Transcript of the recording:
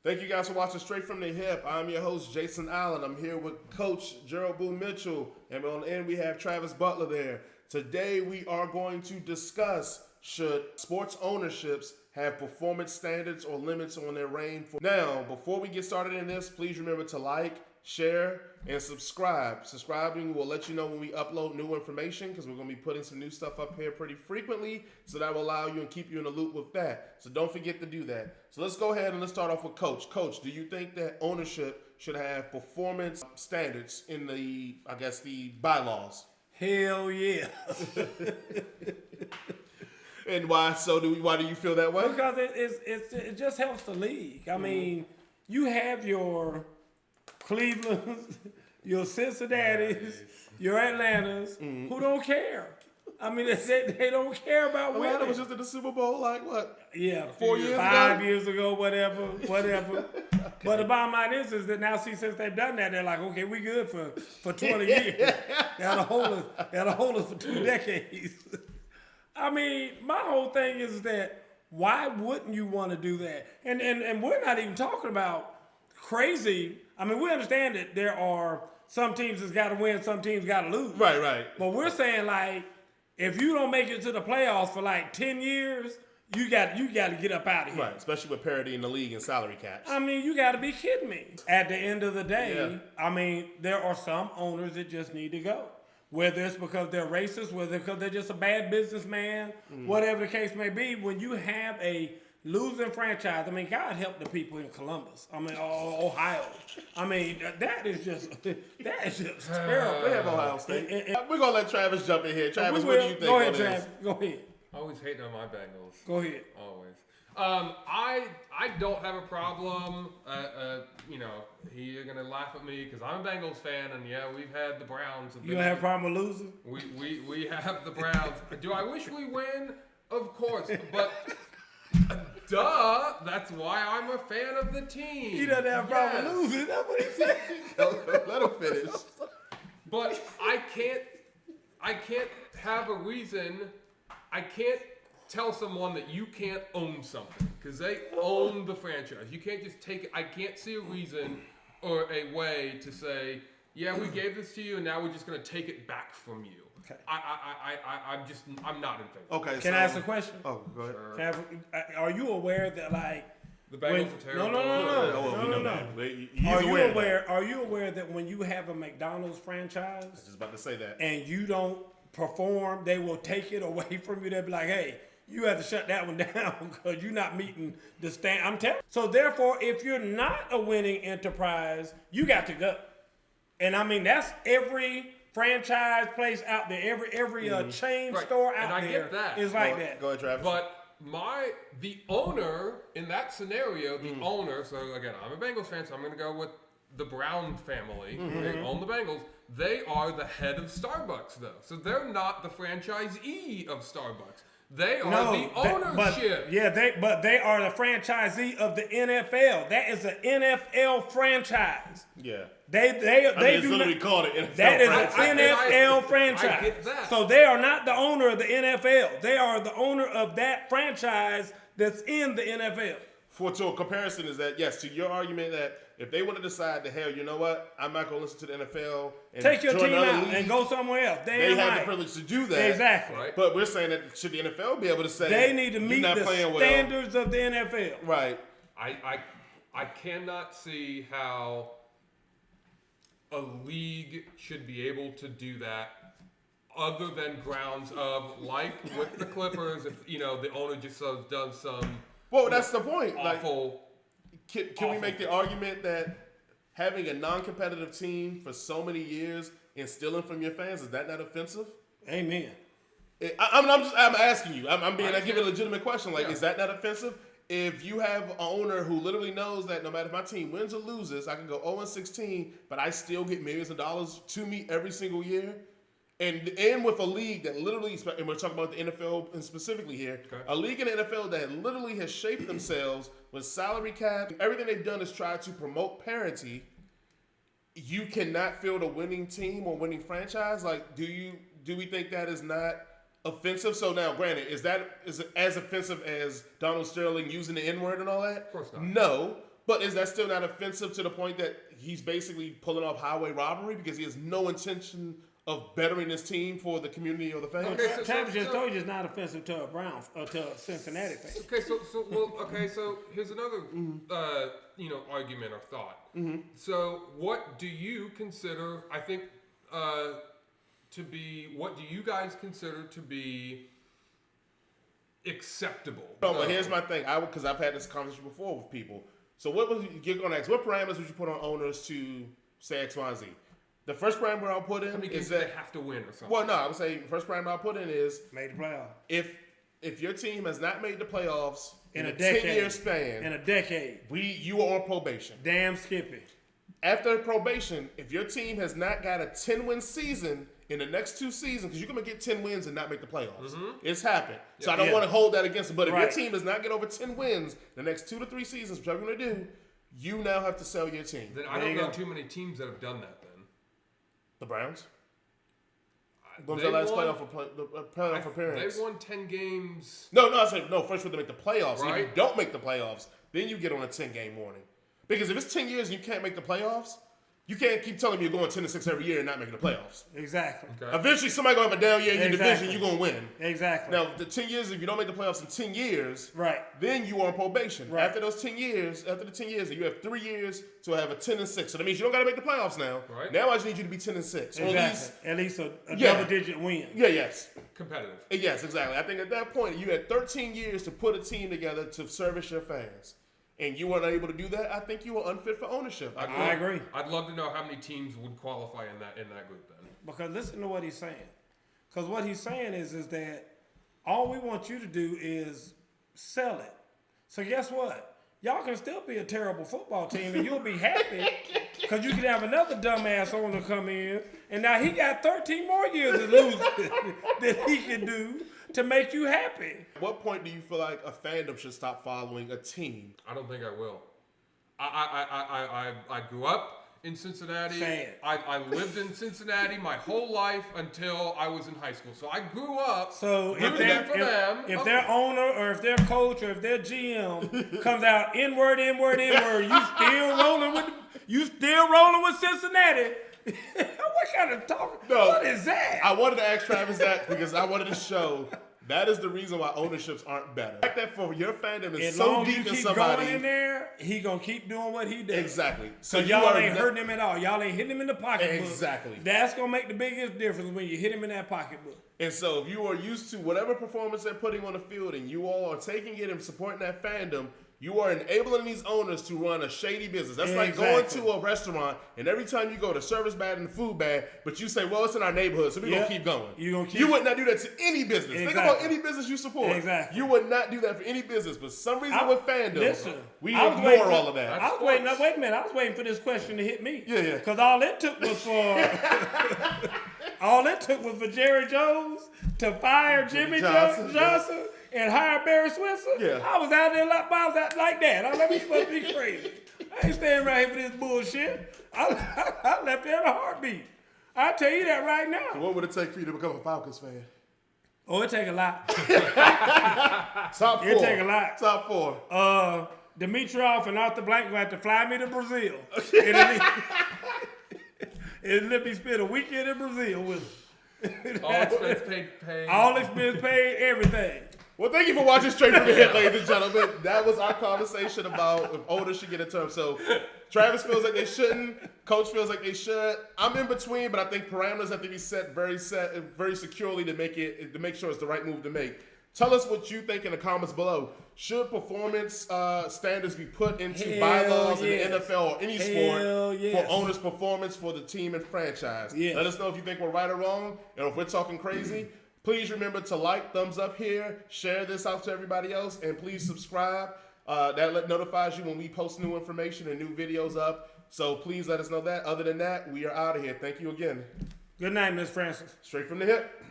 Thank you guys for watching Straight from the Hip. I'm your host, Jason Allen. I'm here with Coach Gerald Boone Mitchell, and on the end we have Travis Butler there. Today we are going to discuss should sports ownerships have performance standards or limits on their reign. Now, before we get started in this, please remember to like, share, and subscribe. Subscribing will let you know when we upload new information because we're going to be putting some new stuff up here pretty frequently, so that will allow you and keep you in the loop with that. So don't forget to do that. So let's go ahead and let's start off with Coach. Coach, do you think that ownership should have performance standards in the bylaws? Hell yeah. And why do you feel that way? Because it just helps the league. I mean, you have your Cleveland, your Cincinnati's, your Atlanta's, who don't care. I mean, they don't care about winning. Atlanta was just in the Super Bowl, like what? Yeah, 4 years ago? 5 years ago, whatever. Okay. But the bottom line is that now, see, since they've done that, they're like, okay, we good for 20 years. That'll hold us for 2 decades. I mean, my whole thing is that why wouldn't you want to do that? And we're not even talking about crazy. I mean, we understand that there are some teams that's got to win, some teams got to lose. Right. But we're saying, like, if you don't make it to the playoffs for like 10 years, you got to get up out of here. Right, especially with parity in the league and salary caps. I mean, you got to be kidding me. At the end of the day, I mean, there are some owners that just need to go. Whether it's because they're racist, whether it's because they're just a bad businessman, whatever the case may be, when you have a losing franchise, I mean, God help the people in Columbus. I mean, Ohio. I mean, that is just terrible. They have Ohio State. We're going to let Travis jump in here. Travis, what do you think? Go ahead, Travis. Go ahead. Always hating on my Bengals. Go ahead. Always. I don't have a problem. You're gonna laugh at me because I'm a Bengals fan, and yeah, we've had the Browns. You don't have a problem with losing? We have the Browns. Do I wish we win? Of course, but duh. That's why I'm a fan of the team. He doesn't have a problem with losing. That's what he said. Let him finish. But I can't have a reason. I can't tell someone that you can't own something because they own the franchise. You can't just take it. I can't see a reason or a way to say, yeah, we gave this to you and now we're just going to take it back from you. Okay. I'm not in favor. Okay. Can I ask a question? Oh, go ahead. Sure. Are you aware that, like, The Bengals are terrible. No. Are you aware that when you have a McDonald's franchise, I was just about to say that, and you don't perform, they will take it away from you. They'll be like, hey, you have to shut that one down because you're not meeting the stand. I'm telling you. So therefore, if you're not a winning enterprise, you got to go. And I mean, that's every franchise place out there, every chain store out and I there get that. is like that. Go ahead, Travis. But the owner in that scenario, owner, so again, I'm a Bengals fan, so I'm going to go with the Brown family. They own the Bengals. They are the head of Starbucks, though. So they're not the franchisee of Starbucks. They are the ownership. But they are the franchisee of the NFL. That is an NFL franchise. Yeah. They it's literally called an NFL That is franchise. an NFL franchise. I get that. So they are not the owner of the NFL. They are the owner of that franchise that's in the NFL. To a comparison is that, yes, to your argument that if they want to decide that, hell, you know what, I'm not going to listen to the NFL and take your join team another out league, and go somewhere else. they have the privilege to do that. Exactly. Right. But we're saying that should the NFL be able to say They need to meet not the playing standards of the NFL. Right. I cannot see how a league should be able to do that other than grounds of, like with the Clippers, if the owner just does some Well, that's the point. awful. Can we make the argument that having a non-competitive team for so many years and stealing from your fans, is that not offensive? Amen. I'm asking you. I'm giving a legitimate question. Like, is that not offensive? If you have an owner who literally knows that no matter if my team wins or loses, I can go 0-16, but I still get millions of dollars to me every single year. And with a league that literally, and we're talking about the NFL and specifically here, a league in the NFL that literally has shaped themselves with salary cap. Everything they've done is try to promote parity. You cannot field a winning team or winning franchise. Like, do we think that is not offensive? So now, granted, is it as offensive as Donald Sterling using the N-word and all that? Of course not. No, But is that still not offensive to the point that he's basically pulling off highway robbery because he has no intention of bettering his team for the community or the fans? Okay, Travis just told you it's not offensive to a Browns or to a Cincinnati fan. So here's another argument or thought. So what do you consider? I think what do you guys consider to be acceptable? No, but here's my thing. Because I've had this conversation before with people. So you're going to ask, what parameters would you put on owners to say X, Y, and Z? The first parameter I'll put in How many is games that they have to win or something? Well, no, I would say the first parameter I'll put in is Made the playoff. if your team has not made the playoffs in a decade. 10-year span, In a decade. you are on probation. Damn Skippy. After probation, if your team has not got a 10-win season in the next 2 seasons, because you're going to get 10 wins and not make the playoffs. It's happened. So I don't want to hold that against them. But if your team does not get over 10 wins the next 2 to 3 seasons, whichever you're going to do, you now have to sell your team. Then I don't know too many teams that have done that then. The Browns? When was They their last won- playoff appearance? They won 10 games. No, I said, no, first we have to make the playoffs. And if you Right. don't make the playoffs, then you get on a 10-game warning. Because if it's 10 years and you can't make the playoffs, you can't keep telling me you're going 10-6 every year and not making the playoffs. Exactly. Okay. Eventually, somebody going to have a down year in your Exactly. division, you're going to win. Exactly. Now, the 10 years, if you don't make the playoffs in 10 years, Right. then you are on probation. Right. After the 10 years, you have 3 years to have a 10-6. So that means you don't got to make the playoffs now. Right. Now I just need you to be 10-6. Or Exactly. At least a Yeah. double-digit win. yes. Competitive. Yes, exactly. I think at that point, you had 13 years to put a team together to service your fans. And you weren't able to do that, I think you were unfit for ownership. I agree. I'd love to know how many teams would qualify in that group then. Because listen to what he's saying. Because what he's saying is that all we want you to do is sell it. So guess what? Y'all can still be a terrible football team and you'll be happy because you can have another dumbass owner come in and now he got 13 more years to lose that he can do to make you happy. At what point do you feel like a fandom should stop following a team? I don't think I will. I grew up in Cincinnati. Sad. I lived in Cincinnati my whole life until I was in high school. So I grew up So rooting for them. if their owner or if their coach or if their GM comes out inward, you still rolling with Cincinnati. What kind of talk? No. What is that? I wanted to ask Travis that because I wanted to show that is the reason why ownerships aren't better. The fact that for your fandom is As so long as you deep in keep somebody. going in there, he gonna keep doing what he does. Exactly. So you y'all are ain't not- hurting him at all. Y'all ain't hitting him in the pocketbook. Exactly. That's gonna make the biggest difference when you hit him in that pocketbook. And so if you are used to whatever performance they're putting on the field and you all are taking it and supporting that fandom, you are enabling these owners to run a shady business. That's like going Exactly. to a restaurant and every time you go, the service bad and the food bad, but you say, well, it's in our neighborhood, so we're going Yep. to keep going. You would not do that to any business. Think about Exactly. any business you support. Exactly. You would not do that for any business. But for some reason with fandom, Listen, we I was waiting ignore for- all of that. I was waiting. Now, wait a minute. I was waiting for this question to hit me. Yeah. Because all it took was for Jerry Jones to fire Jimmy Johnson, Johnson and hire Barry Switzer. Yeah. I was out there like that. I let me supposed to be crazy. I ain't staying right here for this bullshit. I left there in a heartbeat. I tell you that right now. What would it take for you to become a Falcons fan? Oh, it take a lot. Top 4. It take a lot. Top 4. Dimitrov and Arthur Blank will have to fly me to Brazil. And let me spend a weekend in Brazil with them. All expense paid. All expense paid, everything. Well, thank you for watching Straight from the Hip, ladies and gentlemen. That was our conversation about if owners should get a term. So Travis feels like they shouldn't. Coach feels like they should. I'm in between, but I think parameters have to be set very securely to make sure it's the right move to make. Tell us what you think in the comments below. Should performance standards be put into Hell bylaws yes. in the NFL or any Hell sport yes. for owners' performance for the team and franchise? Yes. Let us know if you think we're right or wrong, and if we're talking crazy. Please remember to like, thumbs up here, share this out to everybody else, and please subscribe. That notifies you when we post new information and new videos up. So please let us know that. Other than that, we are out of here. Thank you again. Good night, Miss Francis. Straight from the hip.